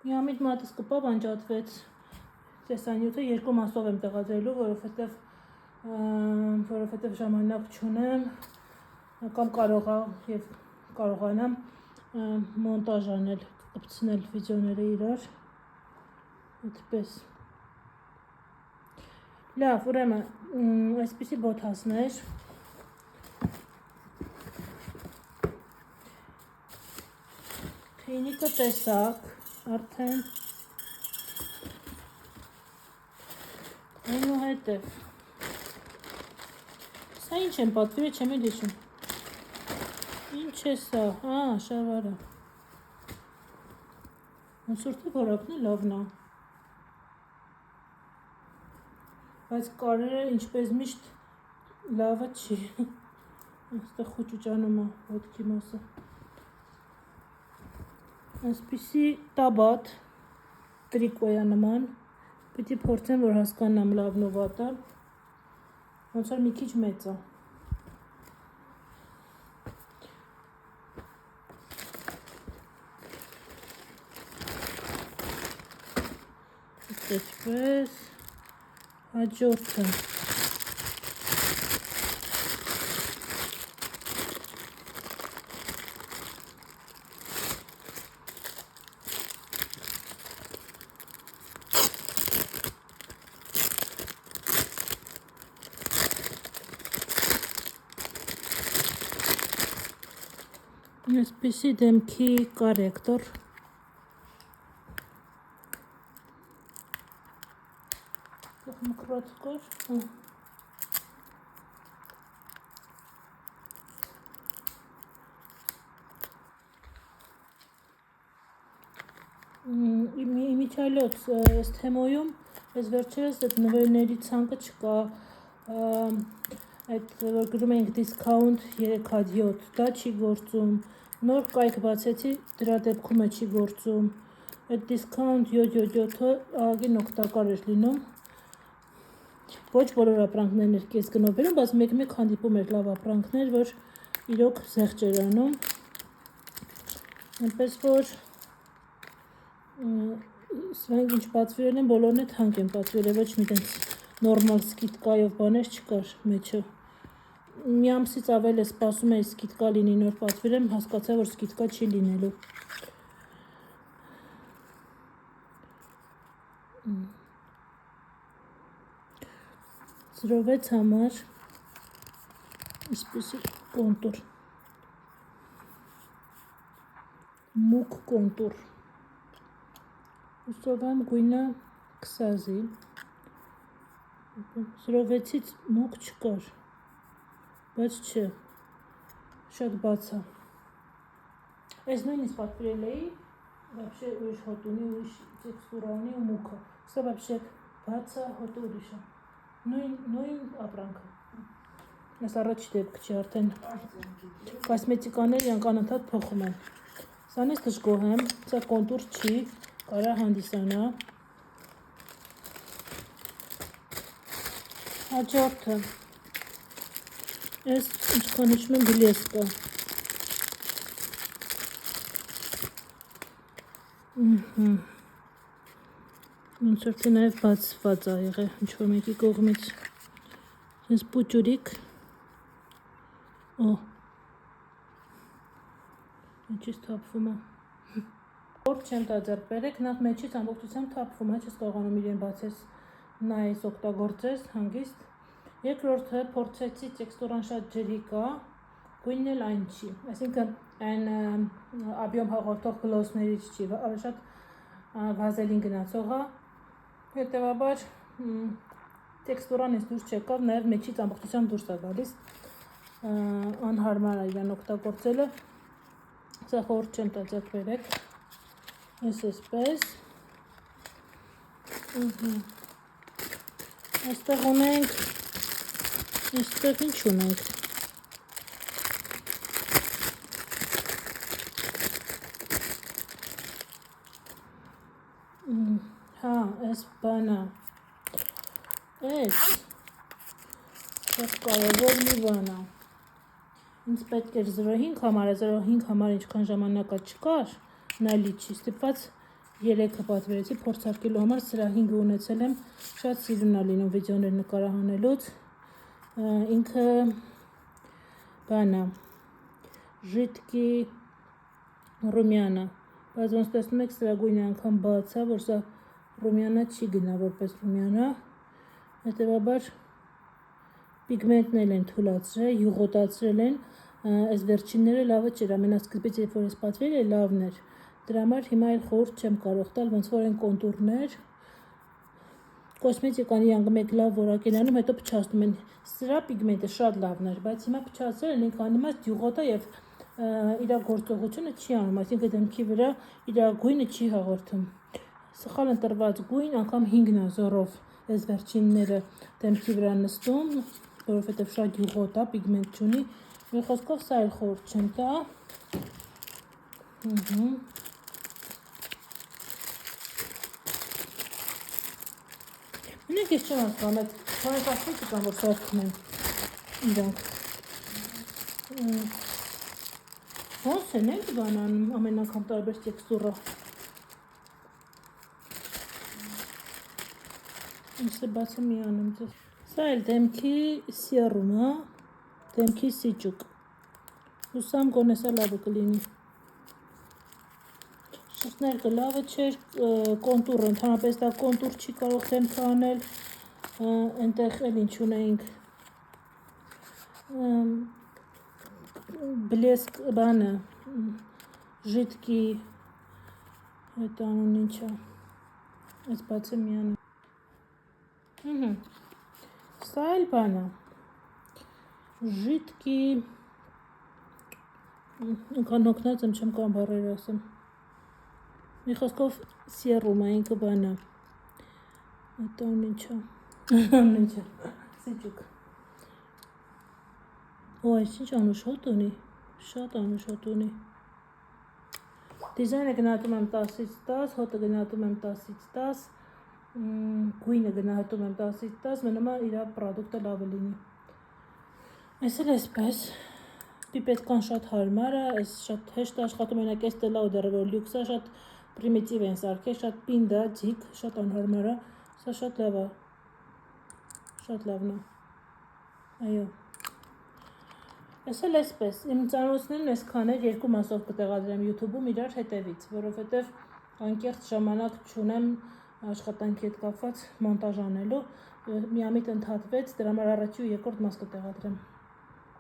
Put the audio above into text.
Միամիտ մատս կպավ անջատվեց տեսանյութը 2 մասով եմ տեղադրելու, որովհետև ժամանակ չունեմ կամ կարողանամ մոնտաժ անել, կպցնել վիդեոները իրար, այդպես։ Լավ, ուրեմն այսպիսի բոթասներ, թեյնիկը տեսակ, արդեն այնուհետև, սա ինչ եմ պատվիրը, չեմ էլ հիշում, ինչ է սա, շավարը, մսուրդի որակն է լավն է, բայց կարերը ինչպես միշտ լավը չի, այստեղ խուճուճանում է ոտքի մասը, այսպիսի տաբատ, տրիկոյա նման, պիտի փորձեմ, որ հասկանամ լավն ու վատը, ոնց որ մի քիչ մեծ է, այսպես, հաջորդը, այսպիսի դեմքի կարեկտոր, մկրոց կոր, իմիջալոց այս թեմոյում, այս վերջերս այդ նվերների ցանկը չկա, այդ որ գրում էինք դիսկաունտ 3-7, դա չի գործում, նոր կայք բացեցի, դրա դեպքում է չի գործում, այդ դիսկաունտ 7-7-ը ահագին օգտակար էր լինում, ոչ բոլոր ապրանքներն էր կես գնով բերում, բայց մեկ-մեկ հանդիպում էր լավ ապրանքներ, որ իրոք զեղչ էր անում, այնպես որ սրանք ինչ պատվիրել են, բոլորն է թանկ են պատվիրել, ոչ մի տենց նորմալ սկիթկայով բաներ չկար մեջը, մի ամսից ավել է սպասում էի սկիթկա լինի նոր պատվիրեմ, հասկացա, որ սկիթկա չի լինելու, ծրովեց համար, իսպիսի կոնտուր, մուկ կոնտուր, ուսով եմ գույնը կսազի, ծրովեցից մուկ չկար, բայց չէ, շատ բաց է, այս նույնիսկ պատվիրել էի, вообще ուրիշ հոտ ունի, ուրիշ տեքստուրա ունի ու մուկը, սա вообще բաց է, հոտը ուրիշ է, նույն ապրանքը, այս առաջ դեպք չի, արդեն կոսմետիկաներ անընդհատ փոխում են, սանից դժգոհ եմ, սա կոնտուր չի, կարա հանդիսանա, հաջորդը, այս ինչքան հիշում եմ բլեսկը, ոնց որ թե նաև բացված է եղել, ինչ-որ մեկի կողմից, հենց պուճուրիկ, ինչից թափվում է, որդ չեմ տա ձեռք բերեք, նախ մեջից ամբողջությամբ թափվում է, չես կարողանում իրեն բացես, նայես օգտագործես, հանգիստ, երկրորդը փորձեցի տեքստուրան շատ ջրի կա, գույնն էլ այն չի, այսինքն այն աբյոմ հաղորդող գլոսներից չի, շատ վազելին գնացող է, հետևաբար տեքստուրան ես դուրս չեկավ, նաև մեջից ամբողջությամբ դուրս է գալիս, անհարմար է իրան օգտագործելը, սա խորհուրդ չեմ տա ձեռք բերեք, այսպես, այստեղ ունենք, այստեղ ինչ ունենք, այս բանը, այս շատ կարևոր մի բան է, ինձ պետք էր 0.5 համար, 0.5 համար ինչքան ժամանակա չկար, նայլի չի, ստիպված 3-ը պատվերեցի փորձարկելու համար, սրա 5-ը ունեցել եմ, շատ սիրուն է լինում վիդեոներ նկարահանելուց, ինքը բանա, ժիտկի ռումյանը, բայց ոնց տեսնում եք սրա գույնը անգամ բաց է, որ սա ռումյանը չի գնա որպես ռումյանը, հետևաբար պիգմենտն են թուլացրել, յուղոտացրել են, այս վերջինները լավը չէր, ամենասկզբից երբ որ ես պատվել է լավն էր, դրա համար հիմա էլ խորհուրդ չեմ կարող տալ, ոնց որ են կոնտուրներ, կոսմետիկան իրանք մեկ լավ որակ են անում, հետո փչացնում են, սրա պիգմենտը շատ լավն էր, բայց հիմա փչացրել են, ինքը անիմաստ յուղոտա եւ իր գործողությունը չի անում, այսինքն դեմքի վրա իր գույնը չի հաղորդում, սխալ ընտրված գույն, անգամ 5-ն է զորով, այս վերջինները դեմքի վրա նստում, որովհետեւ շատ յուղոտա, պիգմենտ չունի, մի խոսքով սա էլ խորհուրդ չեմ տա, Մենակ ես չեմ ասում, այդ քանեկասմետիկ կան, որ սարքում են իրանք, ոնց են էլ բանանում, ամեն անգամ տարբեր տեքստուրա, ինձ է բացը մի անեմ ձեզ, սա էլ դեմքի սերումը, դեմքի սիճուկ, հուսամ գոնե սա լավը կլինի, շղթներկը լավը չէր, կոնտուրը, ընդհանրապես դա կոնտուր չի կարող դեմքը անել, այնտեղ էլ ինչ ունեինք, բլեսկ բանը, ժիտկի, այդ անուն ինչա, այս բացը մի անեմ, սա էլ բանը, ժիտկի, ինքան հոգնած եմ չեմ կամ բարեր ասեմ, մի խոսքով սերում է, ինքը բանը, այդ անուն ինչա, սիճուկ, այս ինչ անուշոտ ունի, շատ անուշոտ ունի, դիզայնը գնահատում եմ 10-ից 10, հոտը գնահատում եմ 10-ից 10, գույնը գնահատում եմ 10-ից 10, մնում է իր պրոդուկտը լավը լինի, այս էլ այսպես, պիպետկան շատ հարմար է, այս շատ հեշտ աշխատում ենակ այս տելա ու դեռ որ լյուքս է, շատ պրիմիտիվ են սարքել, շատ պինդ է, ձիգ, շատ անհարմար է, սա շատ լավ է, շատ լավն է, այո, այս էլ այսպես, իմ ծանոթներն այսքան էր, 2 մասով կտեղադրեմ YouTube-ում իրար հետևից, որովհետև անկեղծ ժամանակ չունեմ աշխատանքի հետ կապված մոնտաժ անելու, միամիտ ընդհատվեց, դրա համար առաջի ու երկրորդ մաս կտեղադրեմ։